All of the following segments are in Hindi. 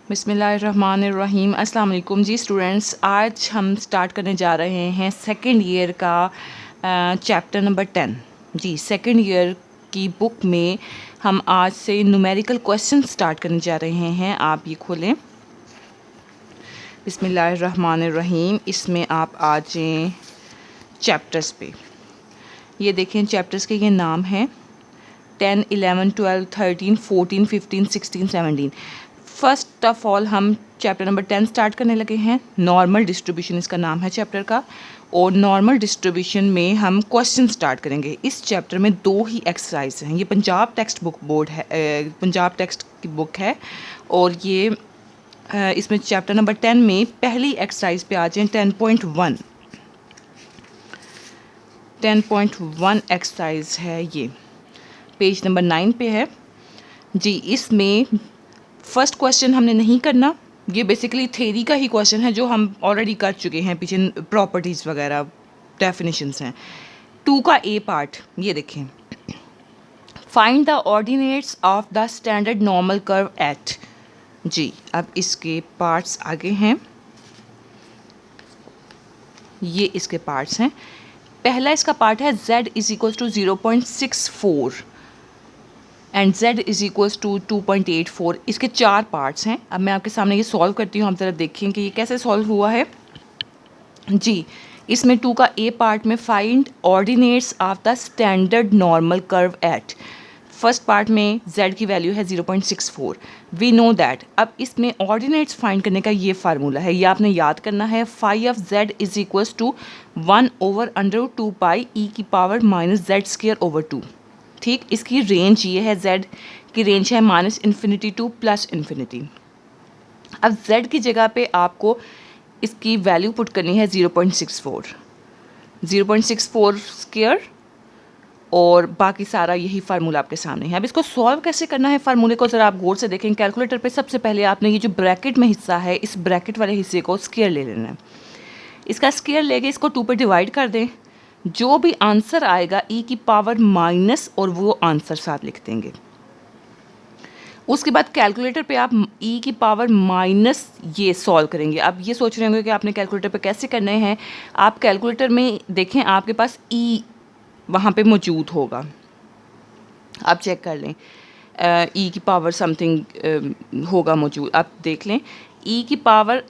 बिस्मिल्लाहिर्रहमानिर्रहीम। अस्सलाम वालेकुम जी स्टूडेंट्स, आज हम स्टार्ट करने जा रहे हैं सेकेंड ईयर का चैप्टर नंबर 10। जी, सेकेंड ईयर की बुक में हम आज से न्यूमेरिकल क्वेश्चन स्टार्ट करने जा रहे हैं। आप ये खोलें, बिस्मिल्लाहिर्रहमानिर्रहीम। इसमें आप आ जाएँ चैप्टर्स पे। ये देखें, चैप्टर्स के ये नाम हैं 10, 11, 12, 13, 14, 15, 16, 17। फर्स्ट ऑफ ऑल हम चैप्टर नंबर 10 स्टार्ट करने लगे हैं। नॉर्मल डिस्ट्रीब्यूशन इसका नाम है चैप्टर का, और नॉर्मल डिस्ट्रीब्यूशन में हम क्वेश्चन स्टार्ट करेंगे। इस चैप्टर में 2 ही एक्सरसाइज हैं। ये पंजाब टेक्स्ट बुक बोर्ड है, पंजाब टेक्स्ट की बुक है, और ये इसमें चैप्टर नंबर 10 में पहली एक्सरसाइज पे आ जाए 10.1। 10.1 एक्सरसाइज है, ये पेज नंबर 9 पे है जी। इसमें फर्स्ट क्वेश्चन हमने नहीं करना, ये बेसिकली थ्योरी का ही क्वेश्चन है जो हम ऑलरेडी कर चुके हैं पीछे, प्रॉपर्टीज़ वगैरह डेफिनेशंस हैं। 2 का ए पार्ट ये देखें, find the ordinates of the standard normal curve at. जी, अब इसके पार्ट्स आगे हैं, ये इसके पार्ट्स हैं। पहला इसका पार्ट है z is equals to 0.64 and z is equals to 2.84। इसके 4 पार्ट्स हैं। अब मैं आपके सामने ये सॉल्व करती हूँ, आप ज़रा देखें कि ये कैसे सॉल्व हुआ है जी। इसमें 2 का ए पार्ट में find ordinates of the standard normal curve at. First part में z की वैल्यू है 0.64। We know that. अब इसमें ऑर्डिनेट्स फाइंड करने का ये फार्मूला है, ये आपने याद करना है। Phi of z is equals to 1/√2 pi e की power minus Z square over 2। ठीक, इसकी रेंज ये है, z की रेंज है -∞ टू +∞। अब z की जगह पे आपको इसकी वैल्यू पुट करनी है 0.64 स्क्वायर, और बाकी सारा यही फार्मूला आपके सामने है। अब इसको सॉल्व कैसे करना है, फार्मूले को ज़रा आप गौर से देखें। कैलकुलेटर पे सबसे पहले आपने ये जो ब्रैकेट में हिस्सा है, इस ब्रैकेट वाले हिस्से को स्क्वायर ले लेना है। इसका स्क्वायर लेके इसको 2 पे डिवाइड कर दें। जो भी आंसर आएगा e की पावर माइनस, और वो आंसर साथ लिख देंगे। उसके बाद कैलकुलेटर पे आप e की पावर माइनस ये सॉल्व करेंगे। अब ये सोच रहे होंगे कि आपने कैलकुलेटर पे कैसे करने हैं। आप कैलकुलेटर में देखें, आपके पास e वहाँ पे मौजूद होगा, आप चेक कर लें। e की पावर समथिंग होगा मौजूद, आप देख लें। e की पावर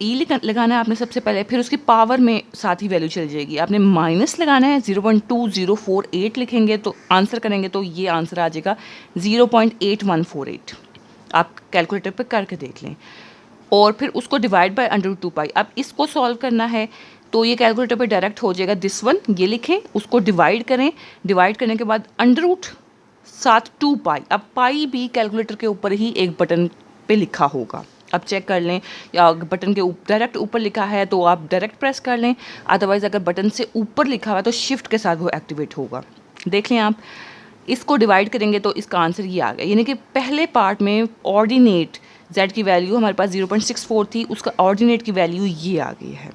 लगाना है आपने सबसे पहले, फिर उसकी पावर में साथ ही वैल्यू चल जाएगी। आपने माइनस लगाना है, 0.2048 लिखेंगे तो आंसर करेंगे तो ये आंसर आ जाएगा 0.8148। आप कैलकुलेटर पे करके देख लें, और फिर उसको डिवाइड बाय √2 पाई। अब इसको सॉल्व करना है तो ये कैलकुलेटर पे डायरेक्ट हो जाएगा। दिस वन ये लिखें, उसको डिवाइड करें, डिवाइड करने के बाद √2 पाई। अब पाई भी कैलकुलेटर के ऊपर ही एक बटन पे लिखा होगा, अब चेक कर लें। या बटन के डायरेक्ट ऊपर लिखा है तो आप डायरेक्ट प्रेस कर लें, अदरवाइज़ अगर बटन से ऊपर लिखा हुआ है तो शिफ्ट के साथ वो एक्टिवेट होगा। देख लें आप, इसको डिवाइड करेंगे तो इसका आंसर ये आ गया। यानी कि पहले पार्ट में ऑर्डिनेट z की वैल्यू हमारे पास 0.64 थी, उसका ऑर्डिनेट की वैल्यू ये आ गई है।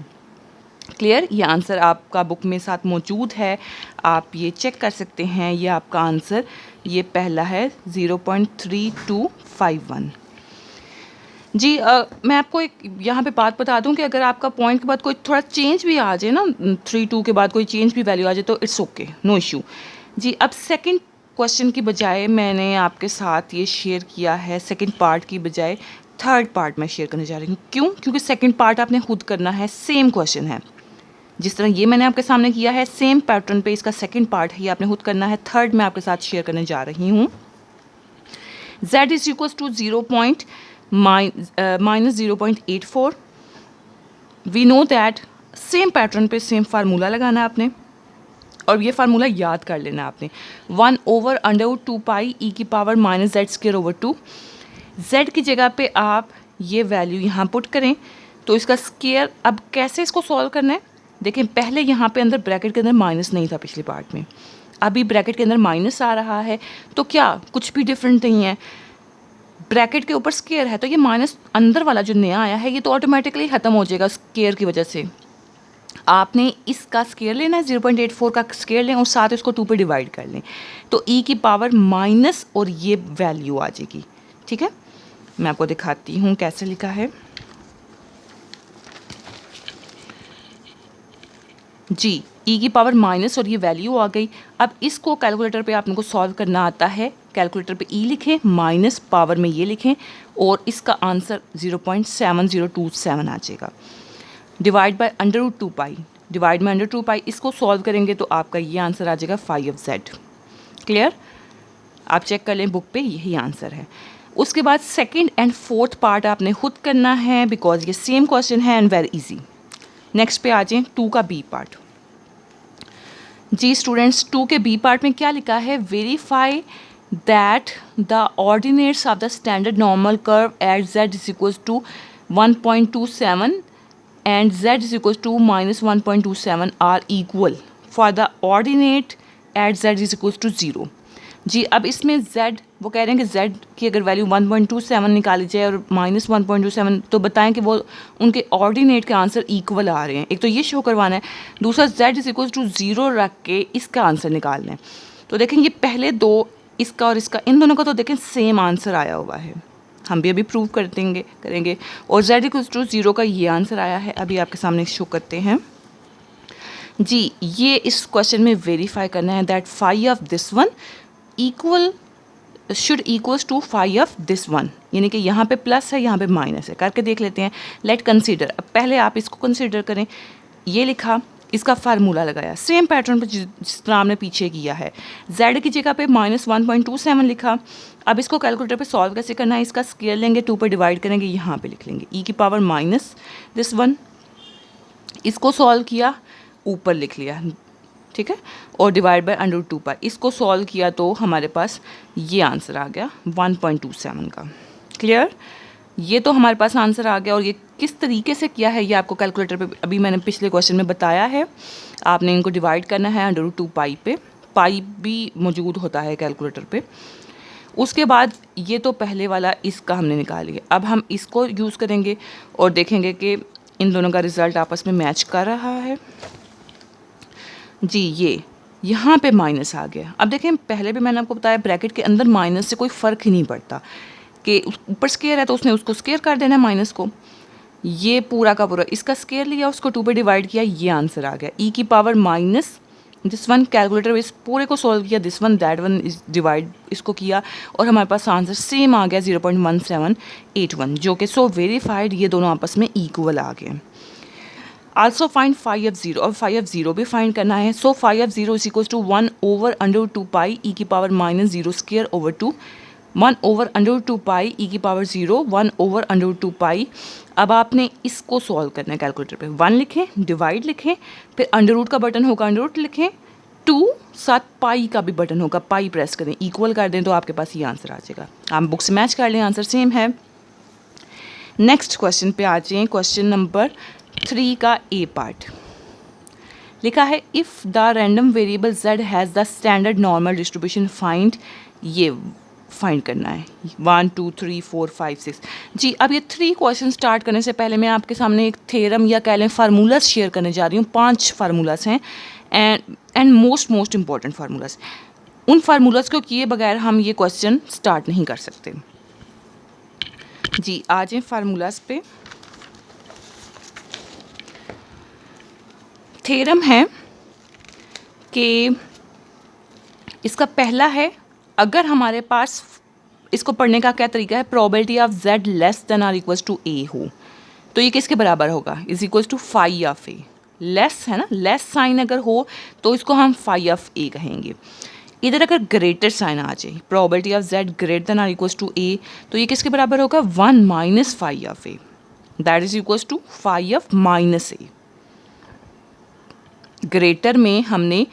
क्लियर, ये आंसर आपका बुक में साथ मौजूद है, आप ये चेक कर सकते हैं। ये आपका आंसर ये पहला है 0.3251 जी। मैं आपको एक यहाँ पे बात बता दूँ कि अगर आपका पॉइंट के बाद कोई थोड़ा चेंज भी आ जाए ना, 32 के बाद कोई चेंज भी वैल्यू आ जाए तो इट्स ओके, नो इशू जी। अब सेकंड क्वेश्चन की बजाय मैंने आपके साथ ये शेयर किया है, सेकंड पार्ट की बजाय थर्ड पार्ट मैं शेयर करने जा रही हूँ। क्यों? क्योंकि सेकंड पार्ट आपने खुद करना है, सेम क्वेश्चन है जिस तरह ये मैंने आपके सामने किया है, सेम पैटर्न पे इसका सेकंड पार्ट है, ये आपने खुद करना है। थर्ड मैं आपके साथ शेयर करने जा रही हूँ। z is equals to -0.84। We know that, same pattern पे सेम फार्मूला लगाना है आपने, और ये फार्मूला याद कर लेना आपने। 1/√2 पाई e की power minus Z square over 2। z की जगह पे आप ये वैल्यू यहाँ पुट करें तो इसका स्क्वायर। अब कैसे इसको सॉल्व करना है देखें, पहले यहाँ पे अंदर ब्रैकेट के अंदर माइनस नहीं था पिछले पार्ट में, अभी ब्रैकेट के अंदर माइनस आ रहा है तो क्या कुछ भी डिफरेंट नहीं है। ब्रैकेट के ऊपर स्क्वायर है तो ये माइनस अंदर वाला जो नया आया है ये तो ऑटोमेटिकली ख़त्म हो जाएगा स्क्वायर की वजह से। आपने इसका स्क्वायर लेना है, 0.84 का स्क्वायर लें और साथ इसको 2 पे डिवाइड कर लें तो e की पावर माइनस और ये वैल्यू आ जाएगी। ठीक है, मैं आपको दिखाती हूँ कैसे लिखा है। जी, ई की पावर माइनस और ये वैल्यू आ गई। अब इसको कैलकुलेटर पे आपको सॉल्व करना आता है। कैलकुलेटर पे ई लिखें, माइनस पावर में ये लिखें और इसका आंसर 0.7027 आ जाएगा। डिवाइड बाय √2π, डिवाइड में √2π, इसको सॉल्व करेंगे तो आपका ये आंसर आ जाएगा 5z। क्लियर? आप चेक कर लें बुक पे, यही आंसर है। उसके बाद सेकंड एंड फोर्थ पार्ट आपने खुद करना है बिकॉज ये सेम क्वेश्चन है एंड वेरी इजी। नेक्स्ट पे आ जाएं 2 का बी पार्ट। जी स्टूडेंट्स, 2 के बी पार्ट में क्या लिखा है? Verify that the ordinates of the standard normal curve at z is equals to 1.27 and z is equals to -1.27 are equal for the ordinate at z is equals to 0। जी, अब इसमें z, वो कह रहे हैं कि z की अगर वैल्यू 1.27 निकाली जाए और -1.27, तो बताएं कि वो उनके ऑर्डिनेट के आंसर इक्वल आ रहे हैं। एक तो ये शो करवाना है, दूसरा z इज इक्वल्स टू 0 रख के इसका आंसर निकालना है। तो देखें ये पहले दो, इसका और इसका, इन दोनों का तो देखें सेम आंसर आया हुआ है। हम भी अभी प्रूव कर देंगे करेंगे। और z इक्वल्स टू 0 का ये आंसर आया है, अभी आपके सामने शो करते हैं। जी, ये इस क्वेश्चन में वेरीफाई करना है that phi of this one equal should equals to phi of this one, यानी कि यहाँ पे प्लस है, यहाँ पे माइनस है। करके देख लेते हैं। लेट कंसीडर, अब पहले आप इसको कंसीडर करें। ये लिखा, इसका फार्मूला लगाया सेम पैटर्न पर जिस तरह हमने पीछे किया है। z की जगह पे -1.27 लिखा। अब इसको कैलकुलेटर पे सॉल्व कैसे करना है? इसका स्क्वायर लेंगे, 2 पे डिवाइड करेंगे, यहाँ पे लिख लेंगे e की पावर माइनस दिस वन। इसको सॉल्व किया, ऊपर लिख लिया, ठीक है, और डिवाइड बाय √2π। इसको सॉल्व किया तो हमारे पास ये आंसर आ गया 1.27 का। क्लियर? ये तो हमारे पास आंसर आ गया। और ये किस तरीके से किया है ये आपको कैलकुलेटर पे अभी मैंने पिछले क्वेश्चन में बताया है। आपने इनको डिवाइड करना है √2π पे, पाई भी मौजूद होता है कैलकुलेटर पे। उसके बाद ये तो पहले वाला इसका हमने निकाल लिया। अब हम इसको यूज़ करेंगे और देखेंगे कि इन दोनों का रिज़ल्ट आपस में मैच कर रहा है। जी, ये यहाँ पे माइनस आ गया। अब देखें, पहले भी मैंने आपको बताया ब्रैकेट के अंदर माइनस से कोई फ़र्क ही नहीं पड़ता कि ऊपर स्केयर है तो उसने उसको स्केयर कर देना है माइनस को। ये पूरा का पूरा इसका स्केयर लिया, उसको 2 पे डिवाइड किया, ये आंसर आ गया e की power minus this one. Calculator इस पूरे को सॉल्व किया, दिस वन दैट वन इस डिवाइड इसको किया और हमारे पास आंसर सेम आ गया 0.1781, जो कि सो वेरीफाइड ये दोनों आपस में इक्वल आ गए। आल्सो फाइंड फाई ऑफ 0, और फाई ऑफ 0 भी फाइंड करना है। So phi of 0 is equals to 1/√2π e की पावर -0 स्क्वायर ओवर 2, 1/√2π e की पावर 0, 1/√2π। अब आपने इसको सॉल्व करना है कैलकुलेटर पे। 1 लिखें, डिवाइड लिखें, फिर अंडर रूट का बटन होगा अंडर रूट लिखें, 2 साथ पाई का भी बटन होगा, पाई प्रेस करें, इक्वल कर दें तो आपके पास ये आंसर आ जाएगा। आप बुक से मैच कर लें, आंसर सेम है। नेक्स्ट क्वेश्चन पे आ जाएं। क्वेश्चन नंबर 3 का ए पार्ट लिखा है if the random variable z has the standard normal distribution find, ये फाइंड करना है 1 2 3 4 5 6। जी, अब ये 3 क्वेश्चन स्टार्ट करने से पहले मैं आपके सामने एक थ्योरम या कह लें फार्मूलाज शेयर करने जा रही हूँ। 5 फार्मूलाज हैं एंड मोस्ट इंपॉर्टेंट फार्मूलाज। उन फार्मूलाज को किए बगैर हम ये क्वेश्चन स्टार्ट नहीं कर सकते। जी, आ जाएं फार्मूलाज पे। थ्योरम है कि इसका पहला है, अगर हमारे पास इसको पढ़ने का क्या तरीका है, probability of z less than or equals to a हो तो ये किसके बराबर होगा? Is equals to phi of a। Less है ना, लेस साइन अगर हो तो इसको हम फाई ऑफ a कहेंगे। इधर अगर ग्रेटर साइन आ जाए, probability of z greater than or equals to a, तो ये किसके बराबर होगा? 1 minus phi of a, that is equals to phi of minus a। Greater में हमने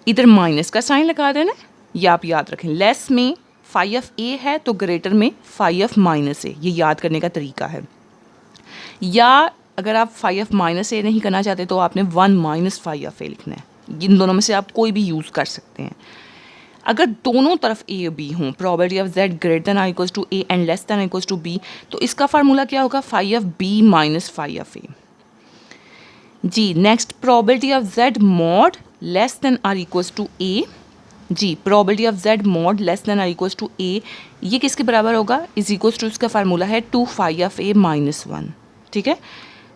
इधर माइनस का साइन लगा देना, ये आप याद रखें। लेस में फाई ऑफ ए है तो ग्रेटर में फाई ऑफ माइनस ए, ये याद करने का तरीका है। या अगर आप फाई ऑफ माइनस ए नहीं करना चाहते तो आपने 1 माइनस फाई ऑफ ए लिखना है। इन दोनों में से आप कोई भी यूज़ कर सकते हैं। अगर दोनों तरफ ए बी हों, probability of z greater than or equals to A and less than equals to B, तो इसका फार्मूला क्या होगा? Phi of B minus phi of A. जी, next probability of z mod less than or equals to A जी, probability of z mod less than or equals to a, ये किसके बराबर होगा, इज इक्वल्स टू, इसका फार्मूला है 2 फाई ऑफ a माइनस 1, ठीक है।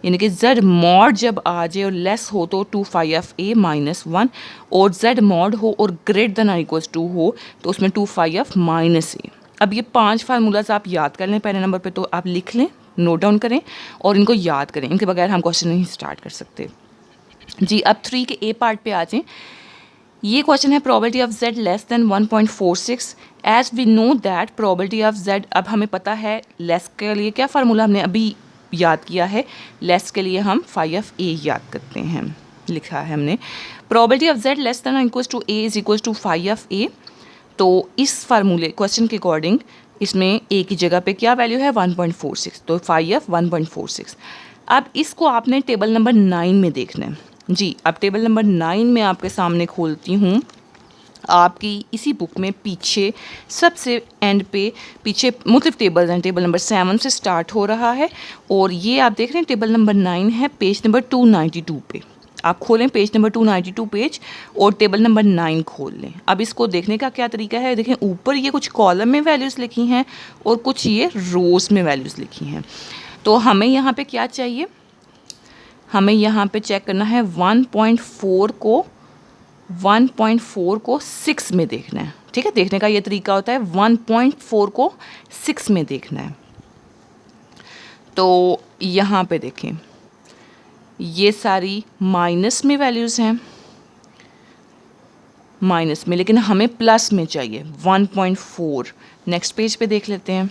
यानी कि z मॉड जब आ जाए और लेस हो तो 2 फाई ऑफ a माइनस 1, और z मॉड हो और greater than or equals to हो तो उसमें 2 फाई ऑफ माइनस a। अब ये 5 फार्मूलाज आप याद कर लें पहले नंबर पे, तो आप लिख लें, नोट डाउन करें और इनको याद करें, इनके बगैर हम क्वेश्चन नहीं स्टार्ट कर सकते। जी, अब 3 के a पार्ट पे आ जाएं। ये क्वेश्चन है probability of z less than 1.46, as we know that probability of z, अब हमें पता है लेस के लिए क्या फार्मूला हमने अभी याद किया है, लेस के लिए हम फाई ऑफ a याद करते हैं, लिखा है हमने probability of z less than equals to a is equals to phi of a। तो इस फार्मूले क्वेश्चन के अकॉर्डिंग इसमें a की जगह पे क्या वैल्यू है 1.46, तो फाई ऑफ 1.46। अब इसको आपने टेबल नंबर 9 में देखना है। जी, अब टेबल नंबर 9 में आपके सामने खोलती हूँ, आपकी इसी बुक में पीछे सबसे एंड पे पीछे मुख्तलिफ टेबल्स हैं, टेबल नंबर 7 से स्टार्ट हो रहा है और ये आप देख रहे हैं टेबल नंबर 9 है पेज नंबर 292 पे। आप खोलें पेज नंबर 292 पेज और टेबल नंबर 9 खोल लें। अब इसको देखने का क्या तरीका है, देखें ऊपर ये कुछ कॉलम में वैल्यूज़ लिखी हैं और कुछ ये रोज़ में वैल्यूज़ लिखी हैं। तो हमें यहाँ पे क्या चाहिए, हमें यहाँ पे चेक करना है 1.4 को 6 में देखना है, ठीक है। देखने का ये तरीका होता है 1.4 को 6 में देखना है। तो यहाँ पे देखें ये सारी माइनस में वैल्यूज़ हैं, माइनस में, लेकिन हमें प्लस में चाहिए 1.4। नेक्स्ट पेज पे देख लेते हैं,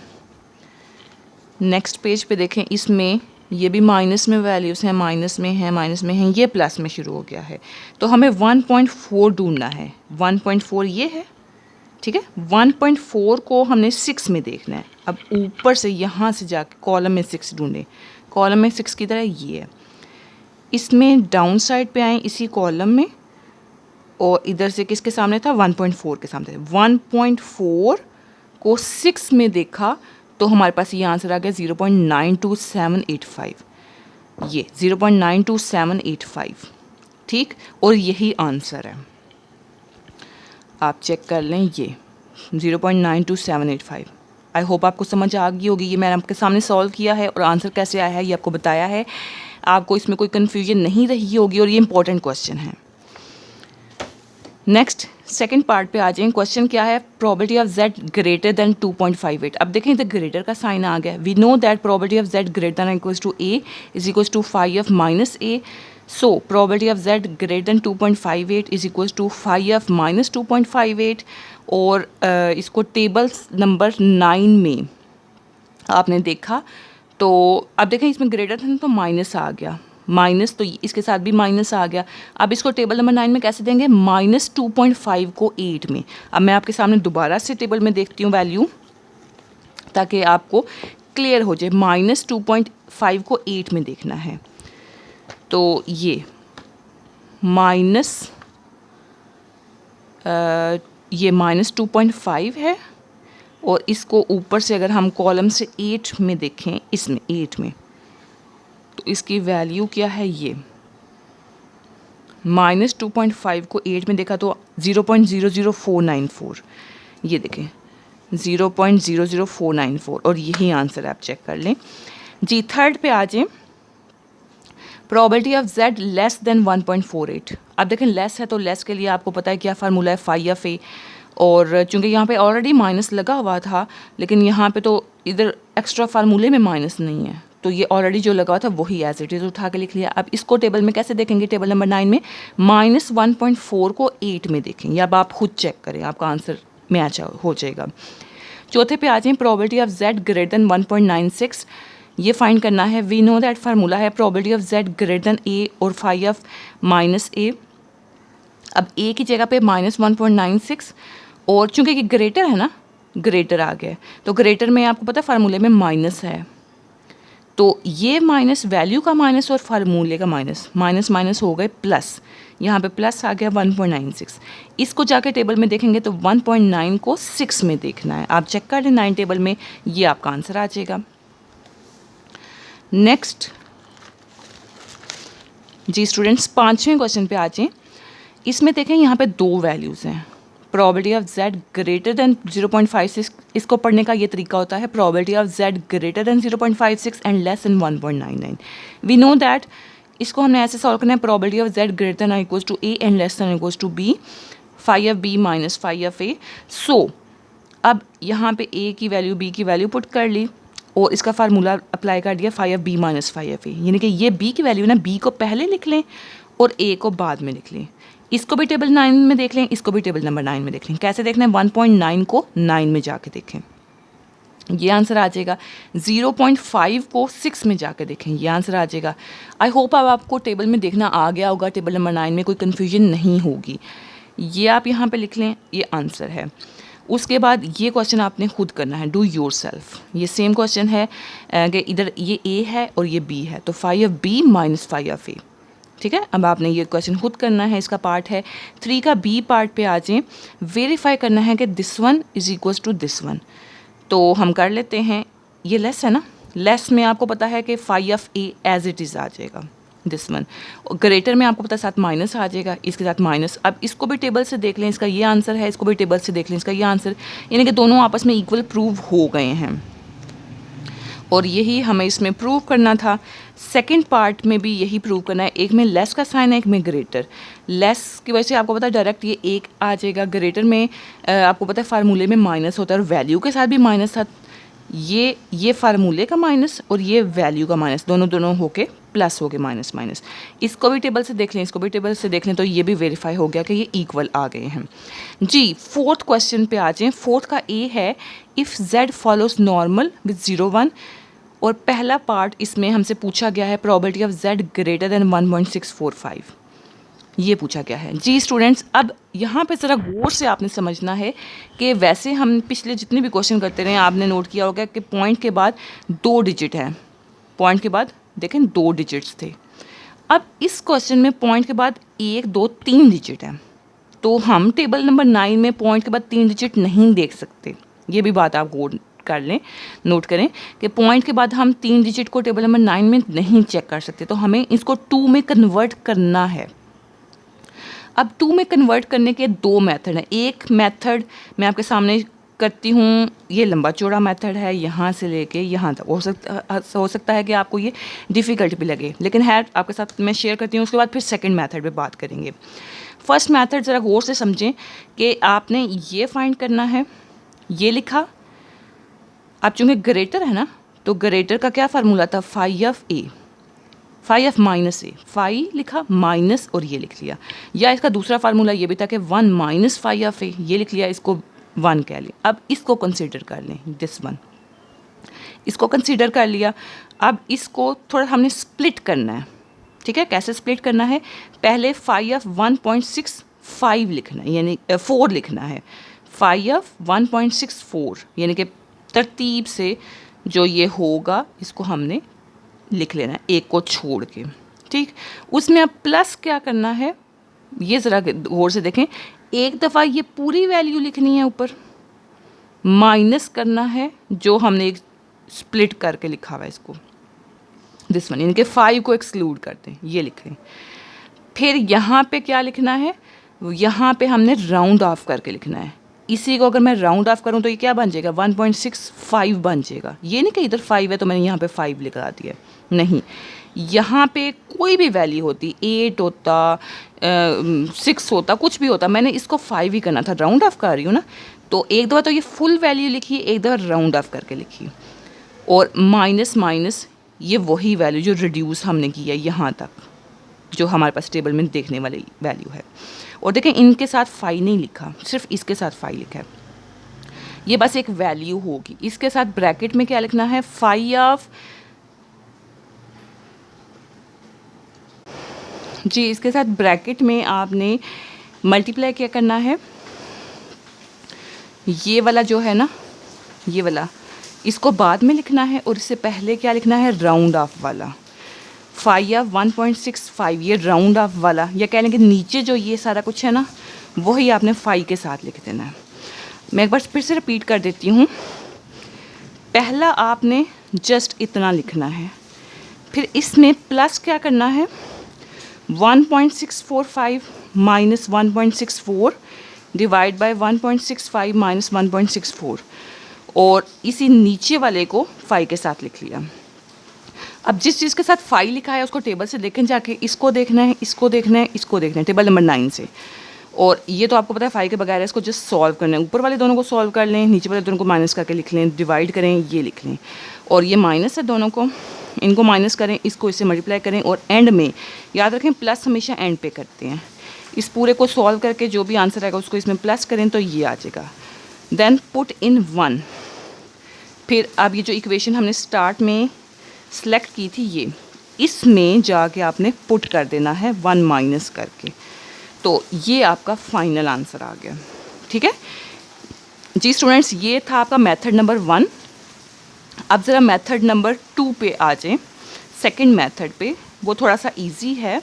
नेक्स्ट पेज पे देखें, इसमें ये भी माइनस में वैल्यूज़ हैं, माइनस में हैं, माइनस में हैं, ये प्लस में शुरू हो गया है। तो हमें 1.4 ढूंढना है, 1.4 ये है, ठीक है। 1.4 को हमने 6 में देखना है। अब ऊपर से यहाँ से जाके कॉलम में 6 ढूंढें, कॉलम में 6 की तरह ये है, इसमें डाउन साइड पे आए इसी कॉलम में और इधर से किसके सामने था 1.4 के सामने। 1.4 को 6 में देखा तो हमारे पास ये आंसर आ गया 0.92785, ये 0.92785, ठीक। और यही आंसर है, आप चेक कर लें, ये 0.92785। आई होप आपको समझ आ गई होगी। ये मैंने आपके सामने सॉल्व किया है और आंसर कैसे आया है ये आपको बताया है, आपको इसमें कोई कन्फ्यूजन नहीं रही होगी और ये इंपॉर्टेंट क्वेश्चन है। नेक्स्ट सेकंड पार्ट पे आ जाएं। क्वेश्चन क्या है, probability of z greater than 2.58। अब देखें इधर ग्रेटर का साइन आ गया। We know that probability of z greater than equals to a is equals to phi of minus a। So probability of z greater than 2.58 is equals to phi of minus 2.58। और इसको टेबल नंबर 9 में आपने देखा तो अब देखें इसमें ग्रेटर था तो माइनस आ गया, माइनस, तो इसके साथ भी माइनस आ गया। अब इसको टेबल नंबर 9 में कैसे देंगे, माइनस 2.5 को 8 में। अब मैं आपके सामने दोबारा से टेबल में देखती हूँ वैल्यू ताकि आपको क्लियर हो जाए। माइनस 2.5 को 8 में देखना है, तो ये माइनस ये माइनस 2.5 है और इसको ऊपर से अगर हम कॉलम से 8 में देखें, इसमें 8 में, तो इसकी वैल्यू क्या है, ये माइनस 2.5 को 8 में देखा तो 0.00494, ये देखें 0.00494 और यही आंसर आप चेक कर लें। जी थर्ड पे आ जाएं। Probability of z less then 1.48। अब देखें लेस है तो लेस के लिए आपको पता है क्या फार्मूला है, फाई ऑफ a। और चूंकि यहाँ पे ऑलरेडी माइनस लगा हुआ था लेकिन यहाँ पे तो इधर एक्स्ट्रा फार्मूले में माइनस नहीं है, तो ये ऑलरेडी जो लगा हुआ था वही एज इट इज़ उठा के लिख लिया। अब इसको टेबल में कैसे देखेंगे, टेबल नंबर 9 में माइनस 1.4 को 8 में देखेंगे। अब आप खुद चेक करें, आपका आंसर मैच हो जाएगा। चौथे पे आ जाएं। Probability of z greater then 1.96, ये फाइंड करना है। वी नो दैट फार्मूला है probability of z greater then a और फाई ऑफ माइनस a। अब a की जगह पे माइनस 1.96 और चूंकि ये ग्रेटर है ना, ग्रेटर आ गया, तो ग्रेटर में आपको पता है फार्मूले में माइनस है, तो ये माइनस वैल्यू का माइनस और फार्मूले का माइनस, माइनस माइनस हो गए प्लस, यहाँ पे प्लस आ गया 1.96। इसको जाके टेबल में देखेंगे तो 1.9 को 6 में देखना है। आप चेक कर लें 9 टेबल में, ये आपका आंसर आ जाएगा। नेक्स्ट जी स्टूडेंट्स 5वें क्वेश्चन पे आ जाएं। इसमें देखें यहाँ पे दो वैल्यूज़ हैं, probability of z greater than 0.56, इसको पढ़ने का ये तरीका होता है probability of z greater than 0.56 and less than 1.99। We know that इसको हमने ऐसे सॉल्व करना है probability of z greater than equals to a and less than equals to b, phi of b minus phi of a। So अब यहाँ पे a की वैल्यू b की वैल्यू पुट कर ली और इसका फार्मूला अप्लाई कर दिया phi of b minus phi of a, यानी कि ये b की वैल्यू ना b को पहले लिख लें और a को बाद में लिख लें। इसको भी टेबल 9 में देख लें, इसको भी टेबल नंबर 9 में देख लें। कैसे देखना है? 1.9 को 9 में जाके देखें, ये आंसर आ जाएगा। 0.5 को 6 में जाकर देखें, ये आंसर आ जाएगा। आई होप अब आपको टेबल में देखना आ गया होगा, टेबल नंबर 9 में कोई कन्फ्यूजन नहीं होगी। ये आप यहाँ पे लिख लें, ये आंसर है। उसके बाद ये क्वेश्चन आपने खुद करना है, डू योर सेल्फ। ये सेम क्वेश्चन है कि इधर ये ए है और ये बी है, तो phi of B minus phi of A. ठीक है, अब आपने ये क्वेश्चन खुद करना है। इसका पार्ट है 3 का बी पार्ट पे आ जाएं, वेरीफाई करना है कि this one is equals to this one. तो हम कर लेते हैं, ये लेस है ना, लेस में आपको पता है कि phi of A as it is आ जाएगा दिस वन, और ग्रेटर में आपको पता है साथ माइनस आ जाएगा, इसके साथ माइनस। अब इसको भी टेबल से देख लें, इसका ये आंसर है, इसको भी टेबल से देख लें, इसका ये आंसर, यानी कि दोनों आपस में इक्वल प्रूव हो गए हैं और यही हमें इसमें प्रूव करना था। सेकंड पार्ट में भी यही प्रूव करना है, एक में लेस का साइन है, एक में ग्रेटर। लेस की वजह से आपको पता है डायरेक्ट ये एक आ जाएगा, ग्रेटर में आपको पता है फार्मूले में माइनस होता है और वैल्यू के साथ भी माइनस था। ये फार्मूले का माइनस और ये वैल्यू का माइनस, दोनों होके प्लस हो गए, माइनस माइनस। इसको भी टेबल से देख लें, इसको भी टेबल से देख लें, तो ये भी वेरीफाई हो गया कि ये इक्वल आ गए हैं जी। फोर्थ क्वेश्चन पे आ जाएं। फोर्थ का ए है, if z follows normal with 0 1, और पहला पार्ट इसमें हमसे पूछा गया है probability of z greater then 1.645, ये पूछा गया है जी स्टूडेंट्स। अब यहाँ पे ज़रा गौर से आपने समझना है कि वैसे हम पिछले जितने भी क्वेश्चन करते रहे आपने नोट किया होगा कि पॉइंट के बाद 2 डिजिट हैं, पॉइंट के बाद देखें 2 डिजिट्स थे। अब इस क्वेश्चन में पॉइंट के बाद 1 2 3 डिजिट हैं, तो हम टेबल नंबर 9 में पॉइंट के बाद 3 डिजिट नहीं देख सकते। ये भी बात आप गौर कर लें, नोट करें कि पॉइंट के बाद हम 3 डिजिट को टेबल नंबर 9 में नहीं चेक कर सकते, तो हमें इसको 2 में कन्वर्ट करना है। अब 2 में कन्वर्ट करने के 2 मेथड हैं। एक मेथड मैं आपके सामने करती हूँ, ये लंबा चौड़ा मेथड है, यहाँ से लेके यहाँ तक। हो सकता है कि आपको ये डिफ़िकल्ट भी लगे, लेकिन है आपके साथ मैं शेयर करती हूँ। उसके बाद फिर सेकंड मेथड पे बात करेंगे। फर्स्ट मेथड ज़रा गौर से समझें कि आपने ये फाइंड करना है, ये लिखा। अब चूँकि ग्रेटर है ना, तो ग्रेटर का क्या फार्मूला था? Phi of A, phi of minus A, phi लिखा माइनस और ये लिख लिया। या इसका दूसरा फार्मूला ये भी था कि 1 माइनस फाई ऑफ ए, ये लिख लिया, इसको 1 कह लें। अब इसको कंसीडर कर लें, दिस वन, इसको कंसीडर कर लिया। अब इसको थोड़ा हमने स्प्लिट करना है। ठीक है, कैसे स्प्लिट करना है? पहले फाई ऑफ 1.65 लिखना है, यानी 4 लिखना है। फाई ऑफ 1.64, यानी कि तरतीब से जो ये होगा इसको हमने लिख लेना है, एक को छोड़ के। ठीक, उसमें अब प्लस क्या करना है, ये ज़रा गौर से देखें। एक दफ़ा ये पूरी वैल्यू लिखनी है, ऊपर माइनस करना है जो हमने एक स्प्लिट करके लिखा हुआ है, इसको दिस वन, यानी कि 5 को एक्सक्लूड करते हैं, ये लिखें। फिर यहाँ पे क्या लिखना है? यहाँ पे हमने राउंड ऑफ करके लिखना है। इसी को अगर मैं राउंड ऑफ करूँ तो ये क्या बन जाएगा? 1.65 बन जाएगा। ये नहीं कि इधर 5 है तो मैंने यहाँ पे 5 लिखा दिया, नहीं। यहाँ पे कोई भी वैल्यू होती, 8 होता, 6 होता, कुछ भी होता, मैंने इसको 5 ही करना था, राउंड ऑफ कर रही हूँ ना। तो एक दफ़ा तो ये फुल वैल्यू लिखी, एक दफ़ा राउंड ऑफ करके लिखी, और माइनस माइनस ये वही वैल्यू जो रिड्यूस हमने की है यहाँ तक, जो हमारे पास टेबल में देखने वाली वैल्यू है। और देखें इनके साथ 5 नहीं लिखा, सिर्फ इसके साथ 5 लिखा है। ये बस एक वैल्यू होगी। इसके साथ ब्रैकेट में क्या लिखना है? फाई ऑफ जी, इसके साथ ब्रैकेट में आपने मल्टीप्लाई क्या करना है, ये वाला जो है ना, ये वाला, इसको बाद में लिखना है और इससे पहले क्या लिखना है? राउंड ऑफ वाला। फाई ऑफ 1.65, ये राउंड ऑफ वाला, या कह लें कि नीचे जो ये सारा कुछ है ना, वही आपने फाई के साथ लिख देना है। मैं एक बार फिर से रिपीट कर देती हूँ। पहला आपने जस्ट इतना लिखना है, फिर इसमें प्लस क्या करना है? 1.645 माइनस 1.64, डिवाइड बाय 1.65 माइनस 1.64 और इसी नीचे वाले को 5 के साथ लिख लिया। अब जिस चीज़ के साथ 5 लिखा है उसको टेबल से देखें जाके, इसको देखना है, इसको देखना है, इसको देखना है, टेबल नंबर 9 से। और ये तो आपको पता है 5 के बगैर है, इसको जस्ट सॉल्व करना है। ऊपर वाले दोनों को सॉल्व कर लें, नीचे वाले दोनों को माइनस करके लिख लें, डिवाइड करें, ये लिख लें। और ये माइनस है दोनों को, इनको माइनस करें, इसको इससे मल्टीप्लाई करें और एंड में याद रखें प्लस हमेशा एंड पे करते हैं। इस पूरे को सॉल्व करके जो भी आंसर आएगा उसको इसमें प्लस करें तो ये आ जाएगा। Then put in 1। फिर अब ये जो इक्वेशन हमने स्टार्ट में सेलेक्ट की थी ये, इसमें जाके आपने पुट कर देना है 1 माइनस करके, तो ये आपका फाइनल आंसर आ गया। ठीक है जी स्टूडेंट्स, ये था आपका मेथड नंबर 1। अब ज़रा मेथड नंबर 2 पे आ जाएं, सेकंड मेथड पे। वो थोड़ा सा इजी है,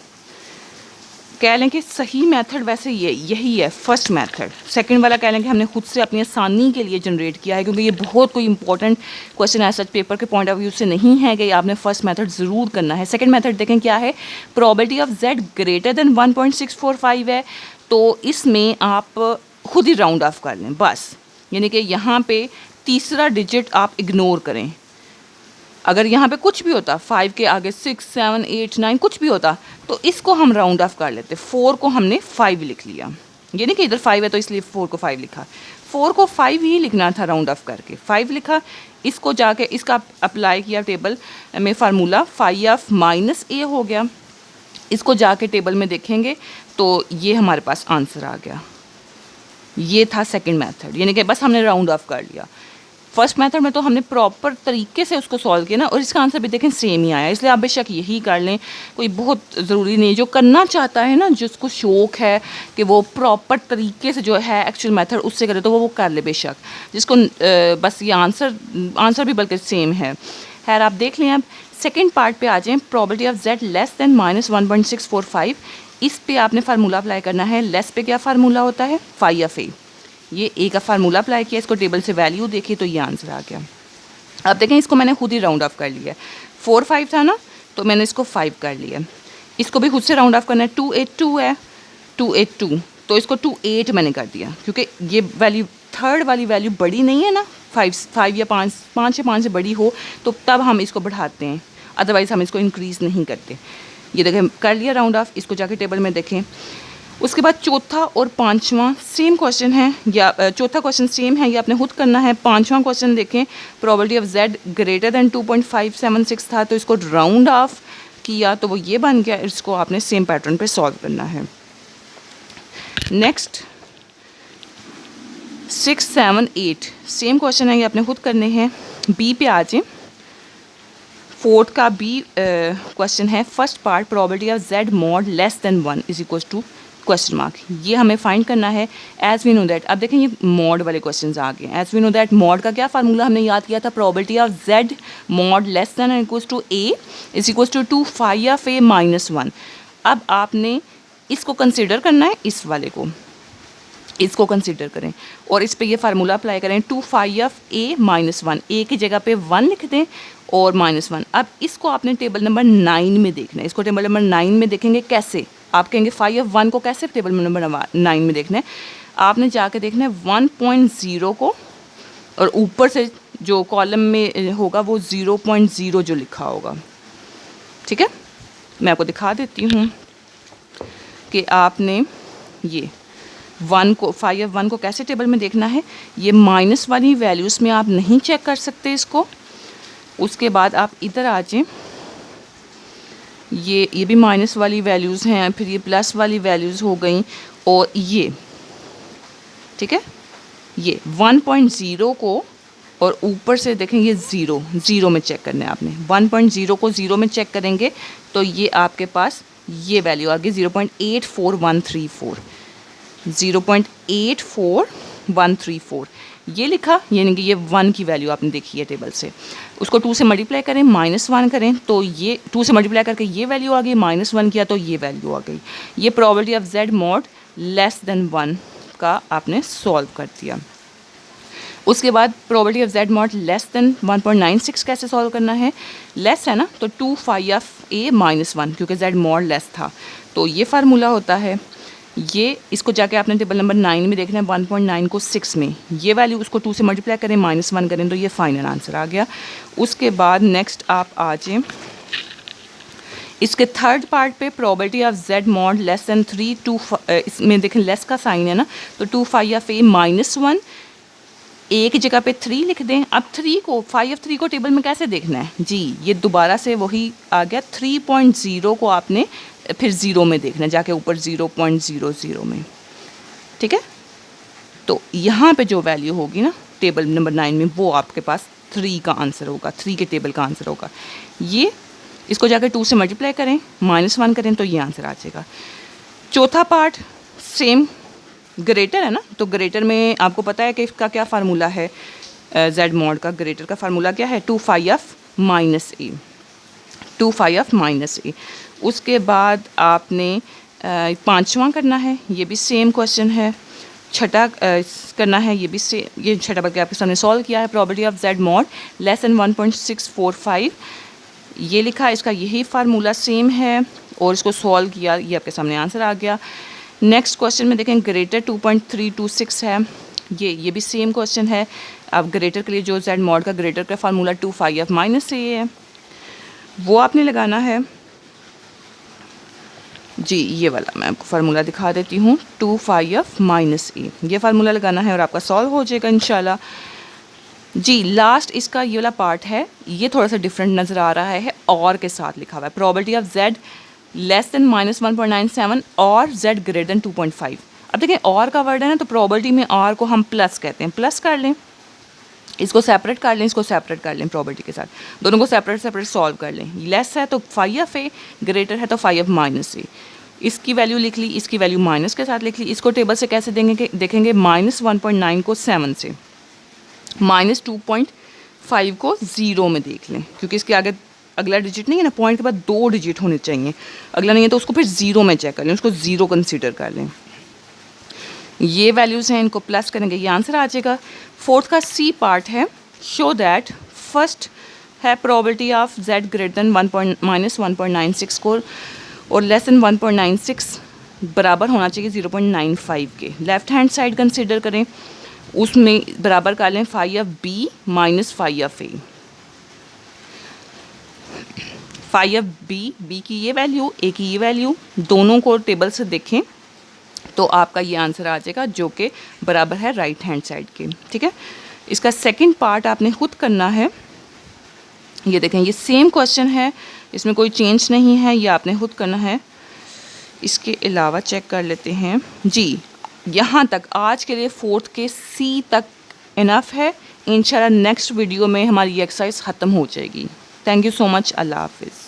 कह लें कि सही मेथड वैसे यही है फर्स्ट मेथड। सेकंड वाला कह लें कि हमने खुद से अपनी आसानी के लिए जनरेट किया है, क्योंकि ये बहुत कोई इंपॉर्टेंट क्वेश्चन है, सच पेपर के पॉइंट ऑफ व्यू से नहीं है कि आपने फर्स्ट मेथड ज़रूर करना है। सेकंड मेथड देखें क्या है, probability of z greater then 1.645 है, तो इसमें आप खुद ही राउंड ऑफ कर लें बस, यानी कि यहाँ पे तीसरा डिजिट आप इग्नोर करें। अगर यहाँ पे कुछ भी होता 5 के आगे 6, 7, 8, 9 कुछ भी होता तो इसको हम राउंड ऑफ कर लेते। 4 को हमने 5 लिख लिया, ये नहीं कि इधर 5 है तो इसलिए 4 को 5 लिखा, 4 को 5 ही लिखना था राउंड ऑफ करके, 5 लिखा। इसको जाके इसका अप्लाई किया टेबल में फार्मूला, 5 माइनस a हो गया। इसको जाके टेबल में देखेंगे तो ये हमारे पास आंसर आ गया। ये था सेकंड मेथड, यानी कि बस हमने राउंड ऑफ कर लिया। फर्स्ट मेथड में तो हमने प्रॉपर तरीके से उसको सॉल्व किया ना, और इसका आंसर भी देखें सेम ही आया, इसलिए आप बेशक यही कर लें, कोई बहुत ज़रूरी नहीं। जो करना चाहता है ना, जिसको शौक़ है कि वो प्रॉपर तरीके से जो है एक्चुअल मेथड उससे करे तो वो कर ले बेशक। जिसको बस ये आंसर भी बल्कि सेम है। खैर आप देख लें। अब सेकेंड पार्ट पे आ जाएँ, probability of z less than minus 1.645। इस पे आपने फार्मूला अप्लाई करना है। लेस पे क्या फार्मूला होता है, फाई ऑफ ए। ये ए का फार्मूला अप्लाई किया, इसको टेबल से वैल्यू देखी तो ये आंसर आ गया। अब देखें इसको मैंने खुद ही राउंड ऑफ कर लिया, 4 5 था ना तो मैंने इसको 5 कर लिया। इसको भी खुद से राउंड ऑफ करना है, 282 है, 282 तो इसको 28 मैंने कर दिया, क्योंकि ये वैल्यू थर्ड वाली वैल्यू बड़ी नहीं है ना, 5 या 5 या 5 से बड़ी हो तो तब हम इसको बढ़ाते हैं, अदरवाइज़ हम इसको इंक्रीज़ नहीं करते। ये देखें कर लिया राउंड ऑफ, इसको जाके टेबल में देखें। उसके बाद चौथा और पांचवा सेम क्वेश्चन है, या चौथा क्वेश्चन सेम है, ये आपने खुद करना है। पांचवा क्वेश्चन देखें, probability of z greater than 2.576 था तो इसको राउंड ऑफ किया तो वो ये बन गया। इसको आपने सेम पैटर्न पे सॉल्व करना है। नेक्स्ट 6 7 8 सेम क्वेश्चन है, ये आपने खुद करने हैं। बी पे आ जाए, फोर्थ का बी क्वेश्चन है। First part, probability of z mod less than 1 is equal to question mark, ये हमें फाइंड करना है। एज वी नो दैट, अब देखें ये मॉड वाले क्वेश्चंस आ गए। As we know that, mod का क्या फार्मूला हमने याद किया था, probability of z mod less than equals to a is equals to phi of a minus 1। अब आपने इसको कंसिडर करना है, इस वाले को इसको कंसिडर करें और इस पे ये फार्मूला अप्लाई करें, 2 phi of a minus 1, a की जगह पे 1 लिख दें और माइनस 1। अब इसको आपने टेबल नंबर 9 में देखना है। इसको टेबल नंबर 9 में देखेंगे कैसे, आप कहेंगे फाई ऑफ 1 को कैसे टेबल नंबर 9 में देखना है। आपने जाके देखना है 1.0 को, और ऊपर से जो कॉलम में होगा वो 0.0 जो लिखा होगा। ठीक है, मैं आपको दिखा देती हूँ कि आपने ये 1 को, फाई ऑफ 1 को कैसे टेबल में देखना है। ये माइनस वाली वैल्यूज़ में आप नहीं चेक कर सकते इसको। उसके बाद आप इधर आ जाएं, ये भी माइनस वाली वैल्यूज़ हैं, फिर ये प्लस वाली वैल्यूज़ हो गई, और ये ठीक है, ये 1.0 को और ऊपर से देखें ये 0 में चेक करना है आपने। 1.0 को 0 में चेक करेंगे तो ये आपके पास ये वैल्यू आ गई 0.84134, 0.84134 ये लिखा, यानी कि ये 1 की वैल्यू आपने देखी है टेबल से। उसको 2 से मल्टीप्लाई करें, -1 करें तो ये 2 से मल्टीप्लाई करके ये वैल्यू आ गई, -1 किया तो ये वैल्यू आ गई। ये probability of z mod less than 1 का आपने सॉल्व कर दिया। उसके बाद probability of z mod less then 1.96 कैसे सॉल्व करना है, लेस है ना तो 2 फाई ऑफ a माइनस 1, क्योंकि z मॉड लेस था तो ये फार्मूला होता है। ये इसको जाके आपने टेबल नंबर 9 में देखना है, 1.9 को 6 में, ये वैल्यू उसको 2 से मल्टीप्लाई करें, -1 करें तो ये फाइनल आंसर आ गया। उसके बाद नेक्स्ट आप आ जाएँ इसके थर्ड पार्ट पे, probability of z mod less than 3 2, इसमें देखें लेस का साइन है ना, तो 2 5 ऑफ a -1, ए की जगह पे 3 लिख दें। अब 3 को 5 ऑफ 3 को टेबल में कैसे देखना है जी, ये दोबारा से वही आ गया, 3.0 को आपने फिर 0 में देखना है, जाके ऊपर 0.00 में, ठीक है। तो यहाँ पे जो वैल्यू होगी ना टेबल नंबर 9 में, वो आपके पास 3 का आंसर होगा, 3 के टेबल का आंसर होगा। ये इसको जाकर 2 से मल्टीप्लाई करें, -1 करें तो ये आंसर आ जाएगा। चौथा पार्ट सेम, ग्रेटर है ना, तो ग्रेटर में आपको पता है कि इसका क्या फार्मूला है, z मॉड का ग्रेटर का फार्मूला क्या है, 2 5 ऑफ -a, 2 5 ऑफ -a। उसके बाद आपने पाँचवा करना है, ये भी सेम क्वेश्चन है। छठा करना है, ये भी सेम, ये छठा बल्कि आपके सामने सॉल्व किया है, probability of z mod less than 1.645, ये लिखा है, इसका यही फार्मूला सेम है और इसको सॉल्व किया, ये आपके सामने आंसर आ गया। नेक्स्ट क्वेश्चन में देखें ग्रेटर 2.326 है, ये भी सेम क्वेश्चन है। अब ग्रेटर के लिए जो z मॉड का ग्रेटर का फार्मूला 2 5 ऑफ -a है, वो आपने लगाना है जी, ये वाला मैं आपको फार्मूला दिखा देती हूँ, 2 5 ऑफ -a, ये फार्मूला लगाना है और आपका सॉल्व हो जाएगा इंशाल्लाह जी। लास्ट इसका ये वाला पार्ट है, ये थोड़ा सा डिफरेंट नज़र आ रहा है, और के साथ लिखा हुआ है, probability of z less than -1.97 और z ग्रेटर दैन 2.5। अब देखें और का वर्ड है ना, तो प्रोबेबिलिटी में r को हम प्लस कहते हैं, प्लस कर लें, इसको सेपरेट कर लें, इसको सेपरेट कर लें प्रोबेबिलिटी के साथ, दोनों को सेपरेट सेपरेट सॉल्व कर लें। लेस है तो 5 ऑफ a, ग्रेटर है तो 5 ऑफ -a, इसकी वैल्यू लिख ली, इसकी वैल्यू माइनस के साथ लिख ली। इसको टेबल से कैसे देंगे, देखेंगे -1.9 को 7 से, -2.5 को 0 में देख लें, क्योंकि इसके आगे अगला डिजिट नहीं है ना, पॉइंट के बाद 2 डिजिट होने चाहिए, अगला नहीं है तो उसको फिर 0 में चेक कर लें, उसको 0 कंसीडर कर लें। ये वैल्यूज़ हैं, इनको प्लस करेंगे, ये आंसर आ जाएगा। फोर्थ का सी पार्ट है, शो दैट फर्स्ट है probability of z greater than -1.96 को और लेस दैन 1.96 बराबर होना चाहिए 0.95 के। लेफ्ट हैंड साइड कंसीडर करें, उसमें बराबर कर लें 5 of b minus 5 of a, 5 of b की ये वैल्यू, a की ये वैल्यू, दोनों को टेबल से देखें तो आपका ये आंसर आ जाएगा, जो कि बराबर है राइट हैंड साइड के, ठीक है। इसका सेकंड पार्ट आपने खुद करना है, ये देखें ये सेम क्वेश्चन है, इसमें कोई चेंज नहीं है, ये आपने खुद करना है। इसके अलावा चेक कर लेते हैं जी, यहाँ तक आज के लिए फोर्थ के सी तक इनफ है। इंशाल्लाह नेक्स्ट वीडियो में हमारी ये एक्सरसाइज ख़त्म हो जाएगी। थैंक यू सो मच, अल्लाह हाफिज़।